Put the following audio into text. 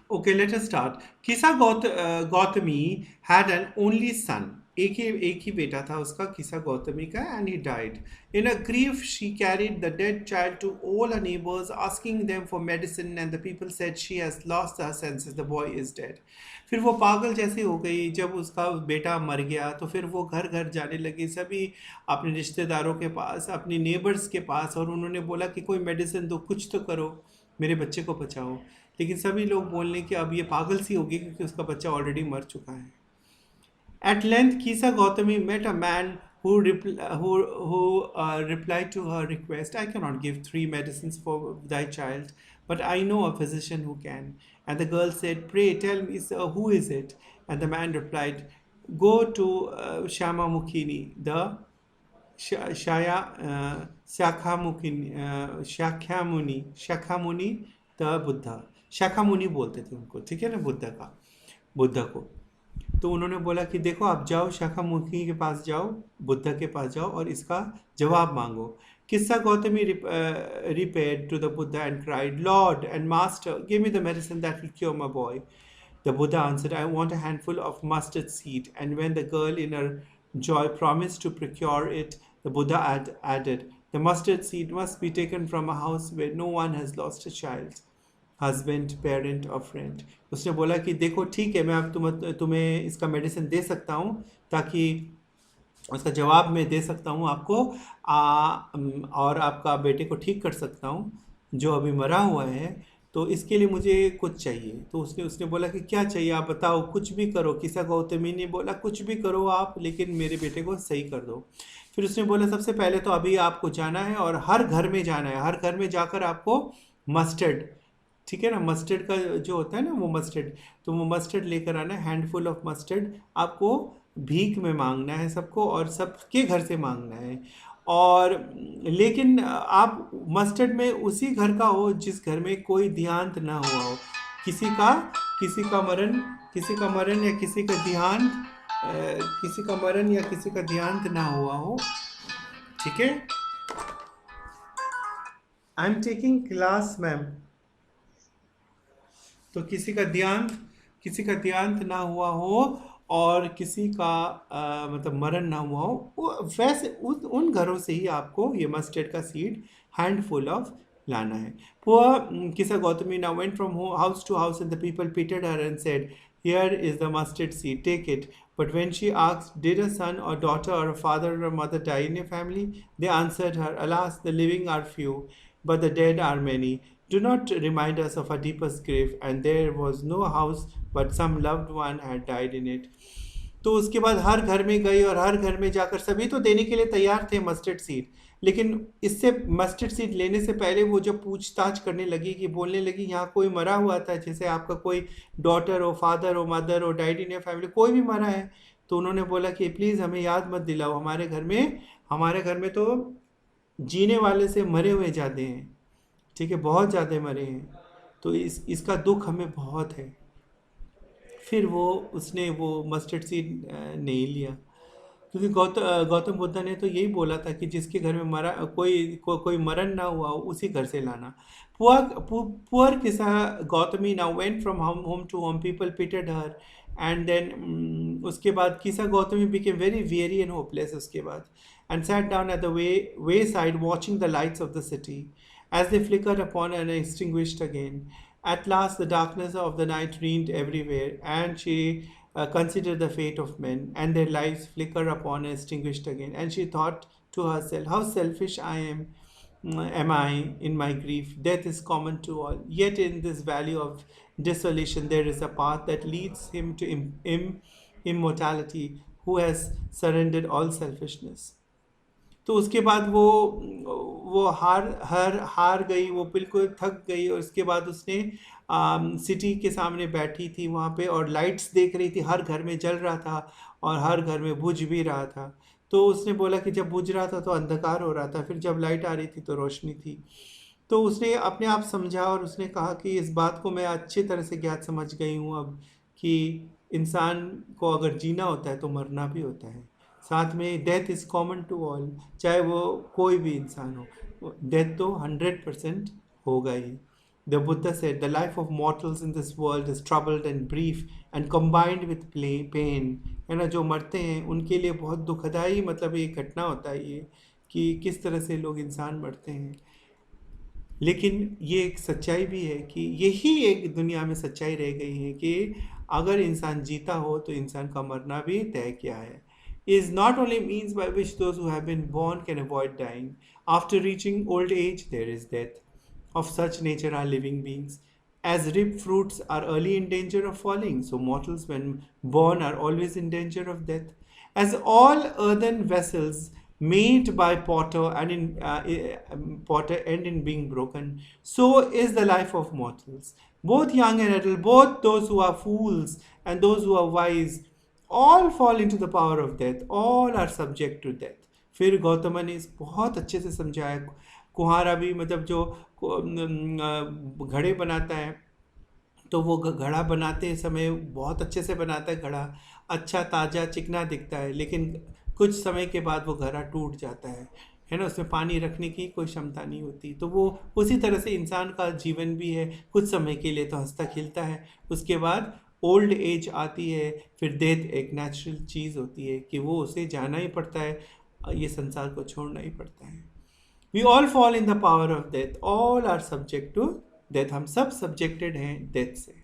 Okay, let us start. Gautami had an only son. एक ही बेटा था उसका किसा गौतमी का, and he died. In her grief, she carried the dead child to all her neighbors, asking them for medicine, and the people said she has lost her senses. The boy is dead. फिर वो पागल जैसी हो गई जब उसका बेटा मर गया, तो फिर वो घर घर जाने लगी सभी अपने रिश्तेदारों के पास, अपनी नेबर्स के पास, और उन्होंने बोला कि कोई मेडिसिन दो, कुछ तो करो, मेरे बच्चे को बचाओ। लेकिन सभी लोग बोलने कि अब ये पागल सी होगी क्योंकि उसका बच्चा ऑलरेडी मर चुका है। At length, Kisa Gautami met a man who replied to her request. I cannot give three medicines for thy child, but I know a physician who can. And the girl said, Pray tell me, sir, who is it? And the man replied, Go to Shama Mukhini, the Shakyamuni the Buddha. Shakyamuni बोलते थे उनको, ठीक है ना, बुद्ध को। तो उन्होंने बोला कि देखो आप जाओ शाखामुखी के पास जाओ, बुद्ध के पास जाओ और इसका जवाब मांगो। किस्सा Gautami repaired to the Buddha and cried, Lord and Master, give me the medicine that will cure my boy. The Buddha answered, I want a handful of mustard seed. And when the girl in her joy promised to procure it, the Buddha added, the mustard seed must be taken from a house where no one has lost a child, husband, parent or friend. उसने बोला कि देखो ठीक है, मैं अब तुम्हें इसका मेडिसिन दे सकता हूँ, ताकि उसका जवाब मैं दे सकता हूँ आपको, और आपका बेटे को ठीक कर सकता हूँ जो अभी मरा हुआ है। तो इसके लिए मुझे कुछ चाहिए। तो उसने उसने बोला कि क्या चाहिए आप बताओ, कुछ भी करो। किसा गौतमी ने बोला कुछ भी करो आप, लेकिन मेरे बेटे को सही कर दो। फिर उसने बोला सबसे पहले तो अभी आपको जाना है और हर घर में जाना है, हर घर में जाकर आपको मस्टर्ड, ठीक है ना, मस्टर्ड का जो होता है ना वो मस्टर्ड, तो वो मस्टर्ड लेकर आना है। हैंडफुल ऑफ मस्टर्ड आपको भीख में मांगना है सबको, और सबके घर से मांगना है। और लेकिन आप मस्टर्ड में उसी घर का हो जिस घर में कोई देहांत ना हुआ हो, किसी का किसी का मरण किसी का मरण या किसी का देहांत, किसी का मरण या किसी का देहांत ना हुआ हो, ठीक है। I am taking class ma'am. तो किसी का देहांत ना हुआ हो और किसी का मतलब मरण ना हुआ हो, वैसे उन घरों से ही आपको ये मस्टर्ड का सीड हैंडफुल ऑफ लाना है। Poor Kisa Gautami now went from house to house, and the people pitied her and said, here is the mustard seed, take it. But when she asked, did a son or daughter or a father or a mother die in your family, they answered her, alas, the living are few, but the dead are many. Do not remind us of our deepest grief. And there was no house, but some loved one had died in it. तो उसके बाद हर घर में गई और हर घर में जाकर सभी तो देने के लिए तैयार थे मस्टर्ड सीड, लेकिन इससे मस्टर्ड सीड लेने से पहले वो जब पूछताछ करने लगी, कि बोलने लगी यहाँ कोई मरा हुआ था, जैसे आपका कोई डॉटर हो, फादर हो, मदर हो, डाइड इन योर फैमिली, कोई भी मरा है, तो उन्होंने बोला कि प्लीज़ हमें याद मत दिलाओ, हमारे घर में तो जीने वाले से मरे हुए ज़्यादा हैं, ठीक है, बहुत ज़्यादा मरे हैं, तो इसका दुख हमें बहुत है। फिर उसने वो मस्टर्ड सीड नहीं लिया, क्योंकि गौतम बुद्ध ने तो यही बोला था कि जिसके घर में कोई मरण ना हुआ हो उसी घर से लाना। Poor Kisa Gotami now went from home to home, people pitied her, and then उसके बाद Kisa Gotami became very weary and hopeless उसके बाद, and sat down at the way side watching the lights of the city as they flickered upon and extinguished again. At last, the darkness of the night reigned everywhere, and she considered the fate of men, and their lives flickered upon and extinguished again. And she thought to herself, how selfish am I in my grief. Death is common to all. Yet in this valley of desolation, there is a path that leads him to immortality, who has surrendered all selfishness. तो उसके बाद वो हार गई, वो बिल्कुल थक गई, और उसके बाद उसने सिटी के सामने बैठी थी वहाँ पे, और लाइट्स देख रही थी, हर घर में जल रहा था और हर घर में बुझ भी रहा था। तो उसने बोला कि जब बुझ रहा था तो अंधकार हो रहा था, फिर जब लाइट आ रही थी तो रोशनी थी। तो उसने अपने आप समझा और उसने कहा कि इस बात को मैं अच्छी तरह से ज्ञात समझ गई हूँ अब, कि इंसान को अगर जीना होता है तो मरना भी होता है। साथ में death is common to all, चाहे वो कोई भी इंसान हो, डेथ तो 100% होगा ही। The Buddha said, the life of mortals in this world is troubled and brief and combined with pain. है ना, जो मरते हैं उनके लिए बहुत दुखदाई मतलब ये घटना होता है ये, कि किस तरह से लोग इंसान मरते हैं। लेकिन ये एक सच्चाई भी है कि यही एक दुनिया में सच्चाई रह गई है कि अगर इंसान जीता हो तो इंसान का मरना भी तय किया है। Is not only means by which those who have been born can avoid dying. After reaching old age, there is death. Of such nature are living beings. As ripe fruits are early in danger of falling, so mortals, when born, are always in danger of death. As all earthen vessels made by potter and in potter end in being broken, so is the life of mortals. Both young and adult, both those who are fools and those who are wise, all fall into the power of death, all are subject to death. फिर गौतम ने इस बहुत अच्छे से समझाया। कुम्हारा भी मतलब जो घड़े बनाता है तो वो घड़ा बनाते समय बहुत अच्छे से बनाता है, घड़ा अच्छा ताज़ा चिकना दिखता है, लेकिन कुछ समय के बाद वो घड़ा टूट जाता है ना, उसमें पानी रखने की कोई क्षमता नहीं होती। तो वो उसी तरह से इंसान का जीवन भी है, कुछ समय के लिए तो हंसता खिलता है, उसके बाद ओल्ड एज आती है, फिर डेथ एक नेचुरल चीज़ होती है कि वो उसे जाना ही पड़ता है, ये संसार को छोड़ना ही पड़ता है। We all fall in the power of death, all are subject to death, हम सब सब्जेक्टेड हैं डेथ से।